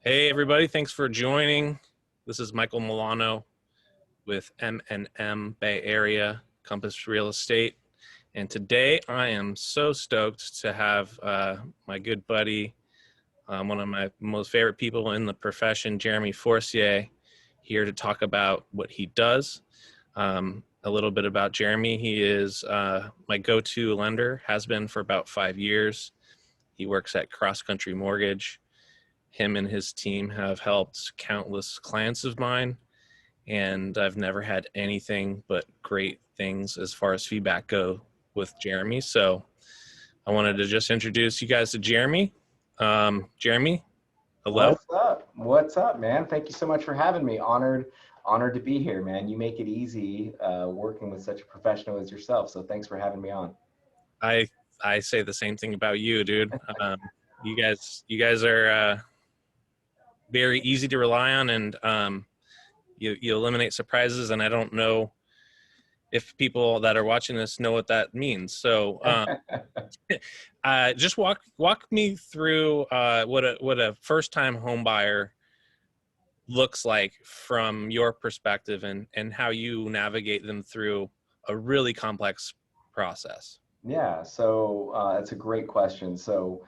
Hey everybody, thanks for joining. This is Michael Milano with M&M Bay Area Compass Real Estate. And today I am so stoked to have my good buddy, one of my most favorite people in the profession, Jeremy Forcier, here to talk about what he does. A little bit about Jeremy. He is my go-to lender, has been for about 5 years. He works at Cross Country Mortgage. Him and his team have helped countless clients of mine, and I've never had anything but great things as far as feedback go with Jeremy. So I wanted to just introduce you guys to Jeremy. Jeremy, hello. What's up? What's up, man? Thank you so much for having me. Honored to be here, man. You make it easy working with such a professional as yourself. So thanks for having me on. I say the same thing about you, dude. You guys are very easy to rely on, and you eliminate surprises. And I don't know if people that are watching this know what that means. So just walk me through what a first time home buyer looks like from your perspective, and how you navigate them through a really complex process. Yeah, so that's a great question. So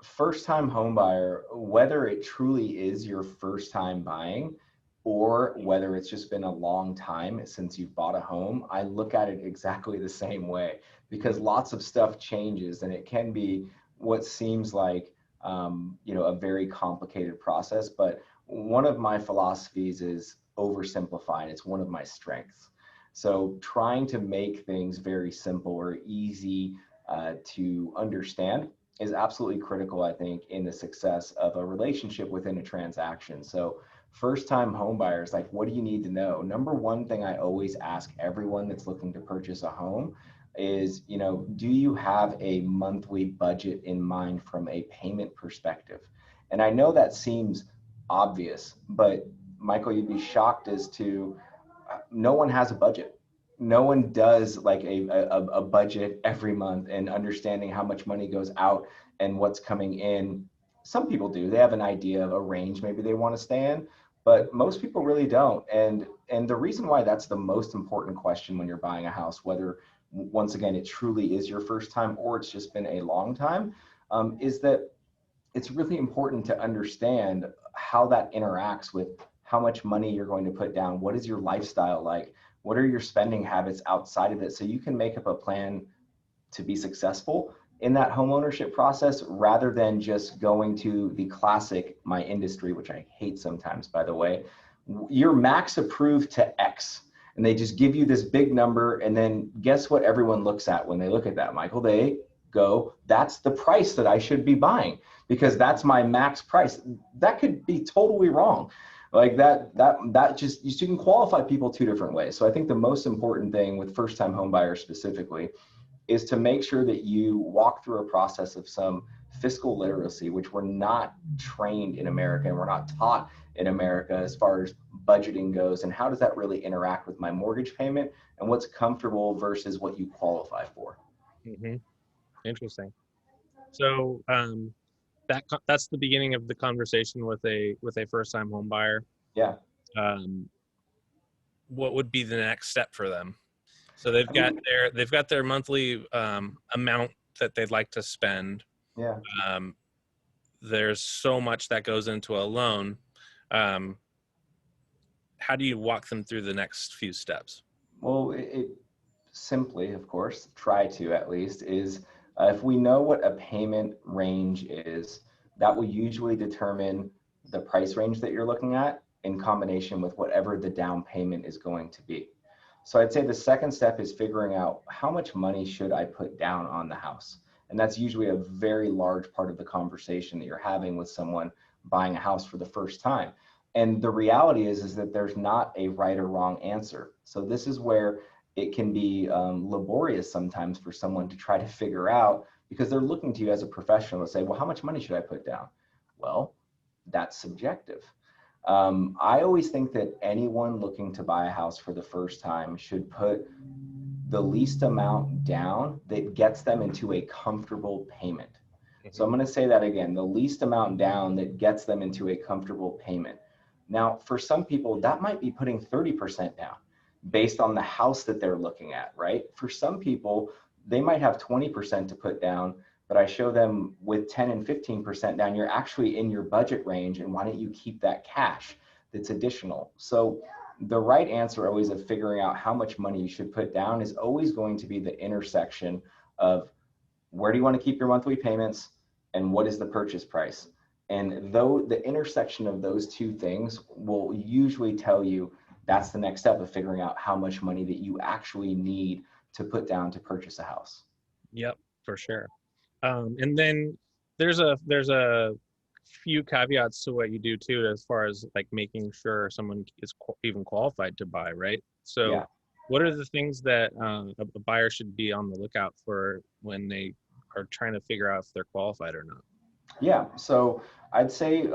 first time home buyer, whether it truly is your first time buying or whether it's just been a long time since you've bought a home, I look at it exactly the same way because lots of stuff changes and it can be what seems like a very complicated process. But one of my philosophies is oversimplify, and it's one of my strengths. So trying to make things very simple or easy to understand is absolutely critical, I think, in the success of a relationship within a transaction. So first time home buyers, like, what do you need to know? Number one thing I always ask everyone that's looking to purchase a home is, do you have a monthly budget in mind from a payment perspective? And I know that seems obvious, but Michael, you'd be shocked as to no one has a budget. No one does like a budget every month and understanding how much money goes out and what's coming in. Some people do. They have an idea of a range maybe they want to stay in, but most people really don't. And the reason why that's the most important question when you're buying a house, whether once again it truly is your first time or it's just been a long time, is that it's really important to understand how that interacts with how much money you're going to put down. What is your lifestyle like? What are your spending habits outside of it? So you can make up a plan to be successful in that home ownership process rather than just going to the classic, my industry, which I hate sometimes, by the way, you're max approved to X. And they just give you this big number. And then guess what everyone looks at when they look at that, Michael? They go, that's the price that I should be buying because that's my max price. That could be totally wrong. Like that just, you can qualify people two different ways. So I think the most important thing with first time home buyers specifically is to make sure that you walk through a process of some fiscal literacy, which we're not trained in America and we're not taught in America as far as budgeting goes. And how does that really interact with my mortgage payment and what's comfortable versus what you qualify for? Mm-hmm. Interesting. So that's the beginning of the conversation with a first time home buyer. Yeah. Um, what would be the next step for them? So they've I got mean, their monthly amount that they'd like to spend. yeah. Um, there's so much that goes into a loan. Um, how do you walk them through the next few steps? Well, it simply, of course, try to at least, is if we know what a payment range is, that will usually determine the price range that you're looking at in combination with whatever the down payment is going to be. So I'd say the second step is figuring out how much money should I put down on the house? And that's usually a very large part of the conversation that you're having with someone buying a house for the first time. And the reality is that there's not a right or wrong answer. So this is where it can be laborious sometimes for someone to try to figure out because they're looking to you as a professional to say, well, how much money should I put down? Well, that's subjective. I always think that anyone looking to buy a house for the first time should put the least amount down that gets them into a comfortable payment. So I'm Hmm. going to say that again, the least amount down that gets them into a comfortable payment. Now, for some people, that might be putting 30% down based on the house that they're looking at, right? For some people, they might have 20% to put down, but I show them with 10 and 15% down, you're actually in your budget range. And why don't you keep that cash that's additional? So the right answer always of figuring out how much money you should put down is always going to be the intersection of where do you want to keep your monthly payments and what is the purchase price. And though the intersection of those two things will usually tell you that's the next step of figuring out how much money that you actually need to put down to purchase a house. Yep, for sure. And then there's a few caveats to what you do too, as far as like making sure someone is even qualified to buy, right? So, Yeah. what are the things that a buyer should be on the lookout for when they are trying to figure out if they're qualified or not? Yeah. So I'd say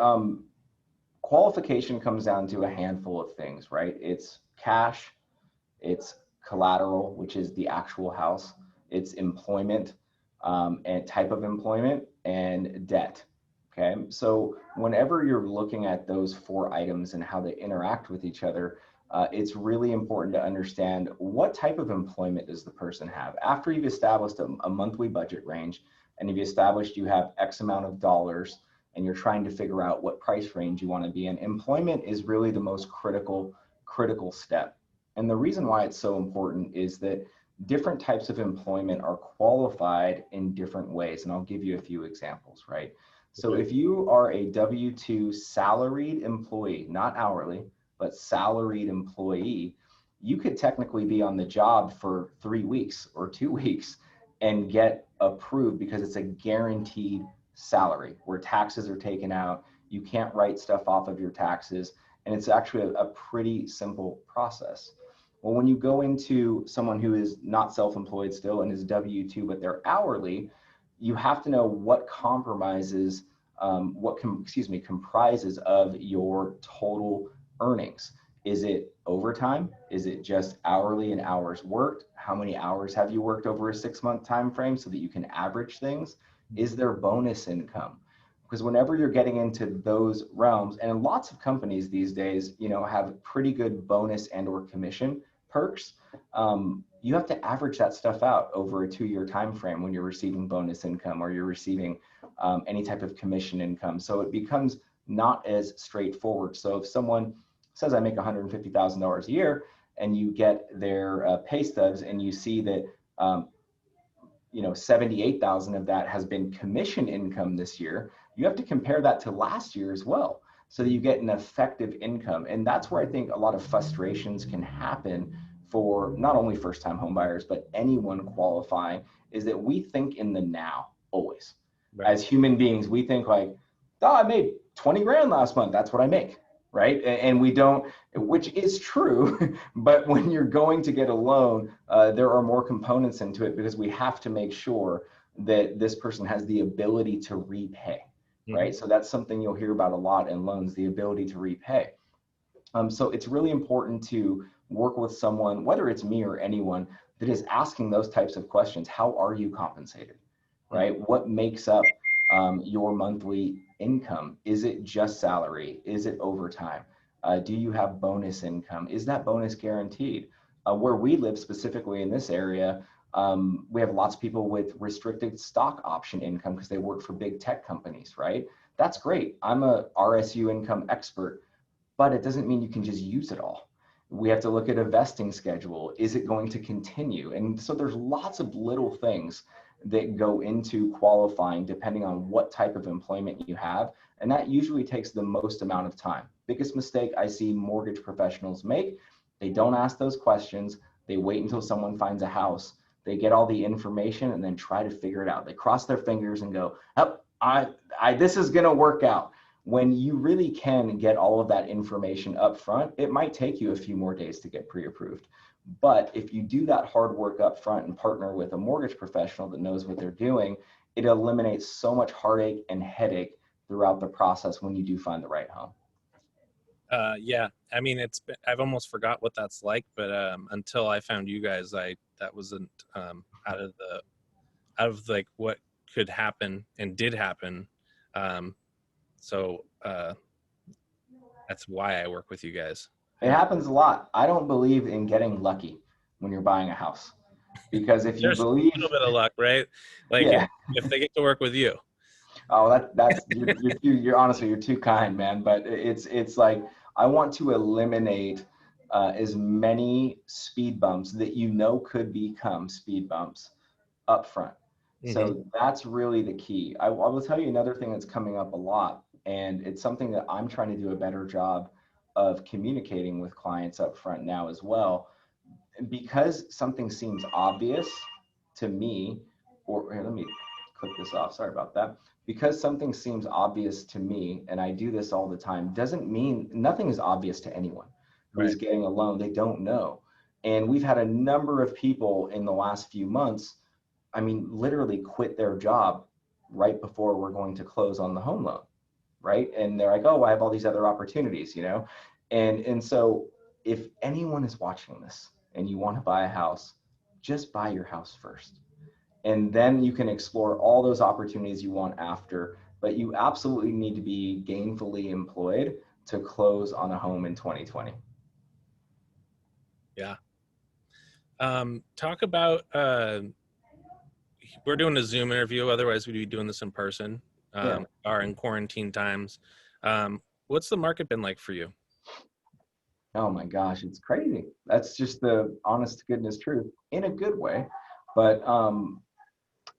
qualification comes down to a handful of things, right? It's cash, it's collateral, which is the actual house, it's employment and type of employment, and debt. Okay, so whenever you're looking at those four items and how they interact with each other, it's really important to understand what type of employment does the person have. After you've established a monthly budget range and you've established you have X amount of dollars and you're trying to figure out what price range you want to be in, employment is really the most critical step. And the reason why it's so important is that different types of employment are qualified in different ways. And I'll give you a few examples, right? So Okay. if you are a W-2 salaried employee, not hourly, but salaried employee, you could technically be on the job for 3 weeks or 2 weeks and get approved because it's a guaranteed salary where taxes are taken out. You can't write stuff off of your taxes. And it's actually a pretty simple process. Well, when you go into someone who is not self-employed still and is W-2, but they're hourly, you have to know what compromises, comprises of your total earnings. Is it overtime? Is it just hourly and hours worked? How many hours have you worked over a 6-month time frame so that you can average things? Is there bonus income? Because whenever you're getting into those realms, and lots of companies these days, have pretty good bonus and or commission perks. You have to average that stuff out over a 2-year time frame when you're receiving bonus income or you're receiving any type of commission income. So it becomes not as straightforward. So if someone says I make $150,000 a year and you get their pay stubs and you see that 78,000 of that has been commission income this year, you have to compare that to last year as well so that you get an effective income. And that's where I think a lot of frustrations can happen for not only first time home buyers, but anyone qualifying, is that we think in the now always. Right. As human beings, we think like, oh, I made 20 grand last month. That's what I make. Right. And we don't, which is true. But when you're going to get a loan, there are more components into it because we have to make sure that this person has the ability to repay. Hmm. Right. So that's something you'll hear about a lot in loans, the ability to repay. So it's really important to work with someone, whether it's me or anyone, that is asking those types of questions. How are you compensated? Hmm. Right? What makes up your monthly income? Is it just salary? Is it overtime? Do you have bonus income? Is that bonus guaranteed? Where we live specifically in this area, we have lots of people with restricted stock option income because they work for big tech companies, right? That's great. I'm a RSU income expert, but it doesn't mean you can just use it all. We have to look at a vesting schedule. Is it going to continue? And so there's lots of little things that go into qualifying depending on what type of employment you have. And that usually takes the most amount of time. Biggest mistake I see mortgage professionals make, they don't ask those questions. They wait until someone finds a house. They get all the information and then try to figure it out. They cross their fingers and go, oh, this is going to work out. When you really can get all of that information up front, it might take you a few more days to get pre-approved. But if you do that hard work up front and partner with a mortgage professional that knows what they're doing, it eliminates so much heartache and headache throughout the process when you do find the right home. Yeah, I mean, I've almost forgot what that's like, but until I found you guys, that wasn't out of like what could happen and did happen. Um, so that's why I work with you guys. It happens a lot. I don't believe in getting lucky when you're buying a house because if you There's a little believe, bit of luck, right? Like yeah. if they get to work with you. Oh, that's you're honestly you're too kind, man. But it's like I want to eliminate as many speed bumps that you know could become speed bumps up front. Hmm. So that's really the key. I will tell you another thing that's coming up a lot, and it's something that I'm trying to do a better job of communicating with clients up front now as well. Because something seems obvious to me, or here, let me click this off. Sorry about that. Because something seems obvious to me, and I do this all the time, doesn't mean nothing is obvious to anyone Right. who's getting a loan. They don't know. And we've had a number of people in the last few months, I mean, literally quit their job right before we're going to close on the home loan, right? And they're like, oh, I have all these other opportunities, you know? And so if anyone is watching this and you want to buy a house, just buy your house first. And then you can explore all those opportunities you want after. But you absolutely need to be gainfully employed to close on a home in 2020. Yeah. Talk about we're doing a Zoom interview. Otherwise, we'd be doing this in person. Yeah. Are in quarantine times. What's the market been like for you? Oh my gosh, it's crazy. That's just the honest to goodness truth in a good way. But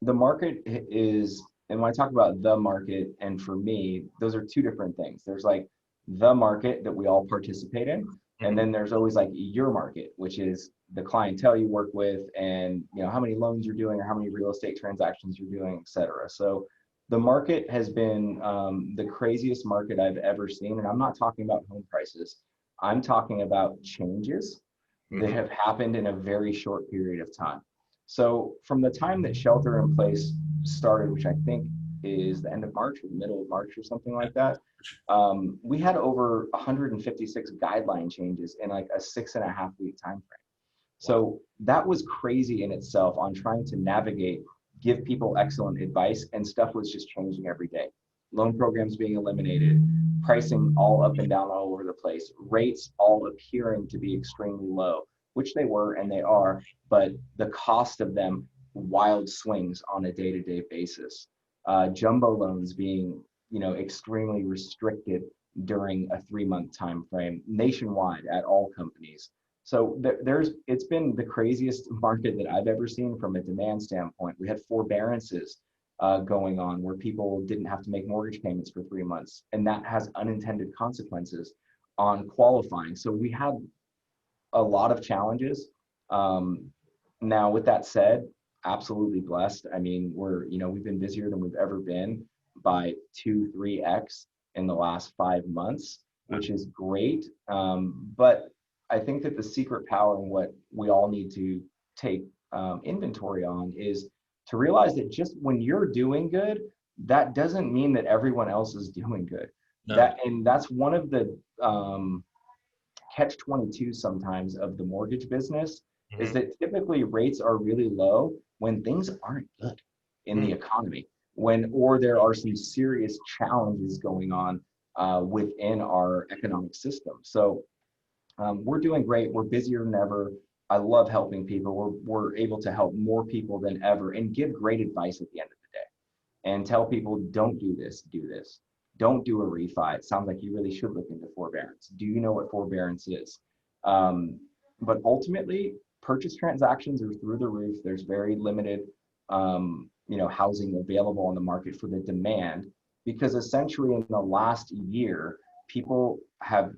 the market is, and when I talk about the market, and for me, those are two different things. There's like the market that we all participate in, and Hmm. then there's always like your market, which is the clientele you work with, and you know how many loans you're doing, or how many real estate transactions you're doing, et cetera. So the market has been the craziest market I've ever seen, and I'm not talking about home prices. I'm talking about changes that Hmm. have happened in a very short period of time. So from the time that shelter in place started, which I think is the end of March or the middle of March or something like that, we had over 156 guideline changes in like a 6.5 week time frame. Wow. So that was crazy in itself on trying to navigate, give people excellent advice, and stuff was just changing every day. Loan programs being eliminated, pricing all up and down all over the place, rates all appearing to be extremely low, which they were and they are, but the cost of them wild swings on a day-to-day basis. Jumbo loans being, you know, extremely restricted during a 3 month time frame nationwide at all companies. So it's been the craziest market that I've ever seen from a demand standpoint. We had forbearances going on where people didn't have to make mortgage payments for 3 months, and that has unintended consequences on qualifying. So we had a lot of challenges. Um, Now, with that said, absolutely blessed. I mean, we've been busier than we've ever been by 3x in the last 5 months, Wow. which is great. But I think that the secret power and what we all need to take inventory on is to realize that just when you're doing good, that doesn't mean that everyone else is doing good. No. And that's one of the catch 22 sometimes of the mortgage business is Hmm. that typically rates are really low when things aren't good in the economy, when or there are some serious challenges going on within our economic system. So we're doing great. We're busier than ever. I love helping people. We're able to help more people than ever and give great advice at the end of the day and tell people don't do this, do this. Don't do a refi. It sounds like you really should look into forbearance. Do you know what forbearance is? Um, but ultimately, purchase transactions are through the roof. There's very limited, housing available on the market for the demand because essentially in the last year, people have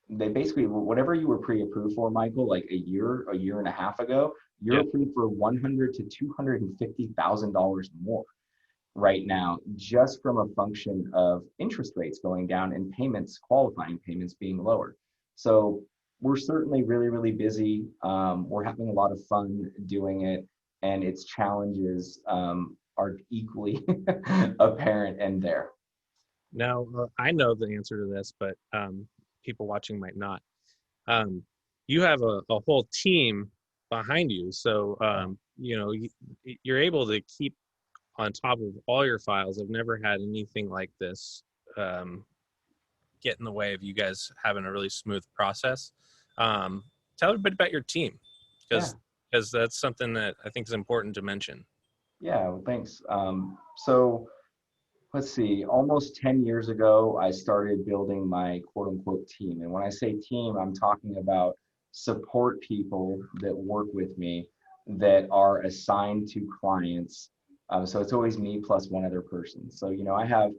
they basically whatever you were pre-approved for, Michael, like a year and a half ago, you're Yeah. approved for $100 to $250,000 more right now, just from a function of interest rates going down and payments, qualifying payments being lower. So we're certainly really, really busy. We're having a lot of fun doing it, and its challenges are equally apparent and there. Now, I know the answer to this, but people watching might not. Um, you have a whole team behind you, so you're able to keep on top of all your files. I've never had anything like this um, get in the way of you guys having a really smooth process. Tell everybody about your team, Yeah. because that's something that I think is important to mention. Yeah, well, thanks. So let's see, almost 10 years ago, I started building my quote unquote team. And when I say team, I'm talking about support people that work with me that are assigned to clients. So it's always me plus one other person. So, I have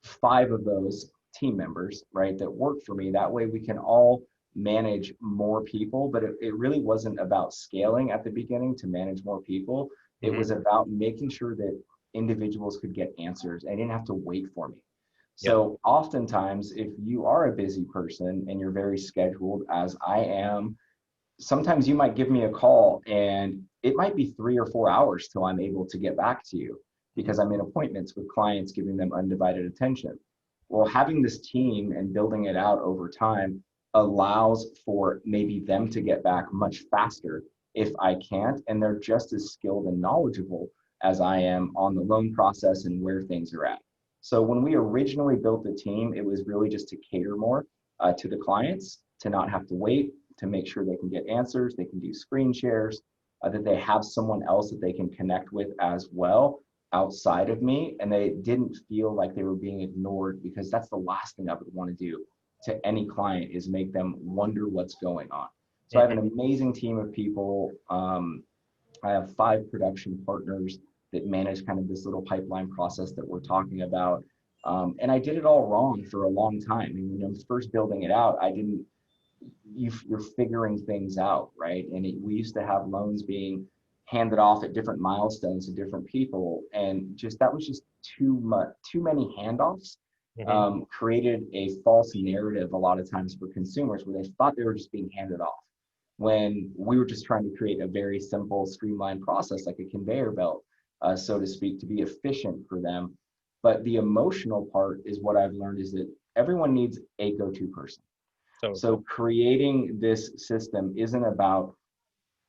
5 of those team members, right, that work for me. That way we can all manage more people. But it really wasn't about scaling at the beginning to manage more people. It Mm-hmm. was about making sure that individuals could get answers and didn't have to wait for me. Yep. So oftentimes, if you are a busy person and you're very scheduled, as I am, sometimes you might give me a call and it might be 3 or 4 hours till I'm able to get back to you because I'm in appointments with clients giving them undivided attention. Well, having this team and building it out over time allows for maybe them to get back much faster if I can't, and they're just as skilled and knowledgeable as I am on the loan process and where things are at. So when we originally built the team, it was really just to cater more to the clients, to not have to wait, to make sure they can get answers, they can do screen shares, that they have someone else that they can connect with as well outside of me, and they didn't feel like they were being ignored, because that's the last thing I would want to do to any client, is make them wonder what's going on. So I have Mm-hmm. an amazing team of people. I have 5 production partners that manage kind of this little pipeline process that we're talking about. And I did it all wrong for a long time. And when I was first building it out, I didn't you're figuring things out, right? And we used to have loans being handed off at different milestones to different people, and just that was just too many handoffs. Mm-hmm. Created a false narrative a lot of times for consumers where they thought they were just being handed off, when we were just trying to create a very simple, streamlined process, like a conveyor belt, so to speak, to be efficient for them. But the emotional part is what I've learned is that everyone needs a go-to person. So So creating this system isn't about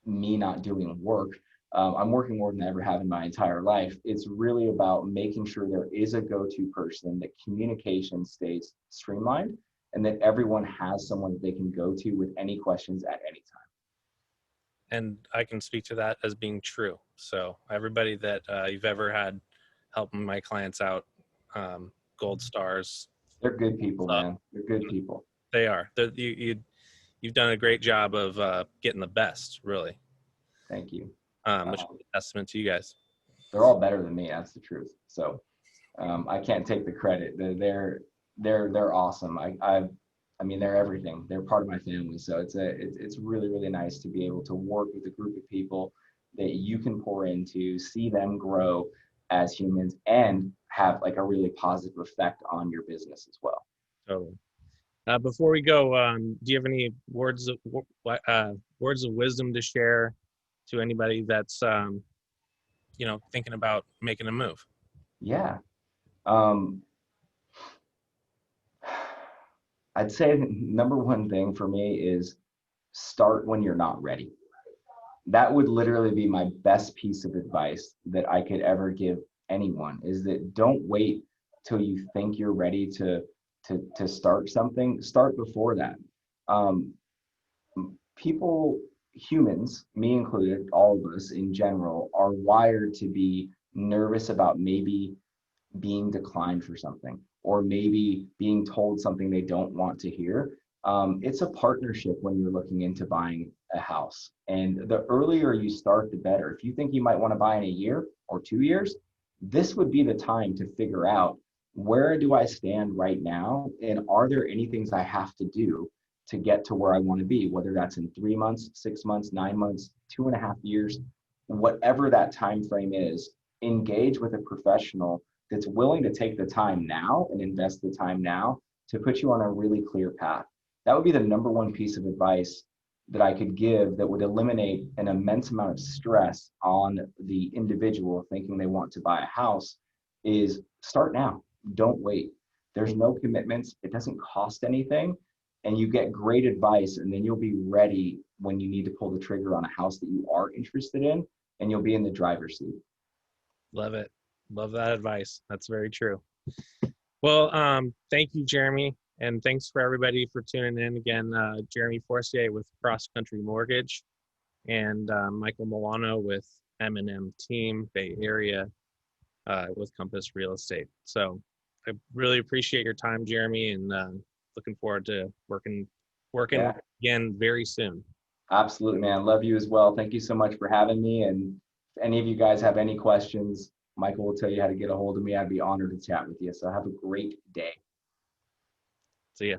me not doing work. I'm working more than I ever have in my entire life. It's really about making sure there is a go-to person, that communication stays streamlined, and that everyone has someone that they can go to with any questions at any time. and I can speak to that as being true. So everybody that you've ever had helping my clients out, gold stars. They're good people, Up. man. They're good people. They are. You've done a great job of getting the best, really, Thank you. which is a testament to you guys. They're all better than me. That's the truth. So I can't take the credit. They're awesome. I mean, they're everything. They're part of my family. So it's really, really nice to be able to work with a group of people that you can pour into, see them grow as humans, and have like a really positive effect on your business as well. Totally. Before we go, do you have any words of wisdom to share to anybody that's thinking about making a move? Yeah. Um, I'd say the number one thing for me is start when you're not ready. That would literally be my best piece of advice that I could ever give anyone, is that don't wait till you think you're ready to start something. Start before that. Um, People, humans, me included, all of us in general, are wired to be nervous about maybe being declined for something, or maybe being told something they don't want to hear. It's a partnership when you're looking into buying a house. And the earlier you start, the better. If you think you might want to buy in a year or 2 years, this would be the time to figure out, where do I stand right now? And are there any things I have to do to get to where I want to be, whether that's in 3 months, 6 months, 9 months, 2.5 years, whatever that time frame is. Engage with a professional that's willing to take the time now and invest the time now to put you on a really clear path. That would be the number one piece of advice that I could give that would eliminate an immense amount of stress on the individual thinking they want to buy a house. Is start now. Don't wait. There's no commitments. It doesn't cost anything. And you get great advice, and then you'll be ready when you need to pull the trigger on a house that you are interested in, and you'll be in the driver's seat. Love it. Love that advice. That's very true. Well, thank you, Jeremy. And thanks for everybody for tuning in again. Jeremy Forcier with Cross Country Mortgage and Michael Milano with M&M Team Bay Area with Compass Real Estate. So I really appreciate your time, Jeremy, and looking forward to working Yeah, again very soon. absolutely, man. Love you as well. Thank you so much for having me. And if any of you guys have any questions, Michael will tell you how to get a hold of me. I'd be honored to chat with you. So have a great day. See ya.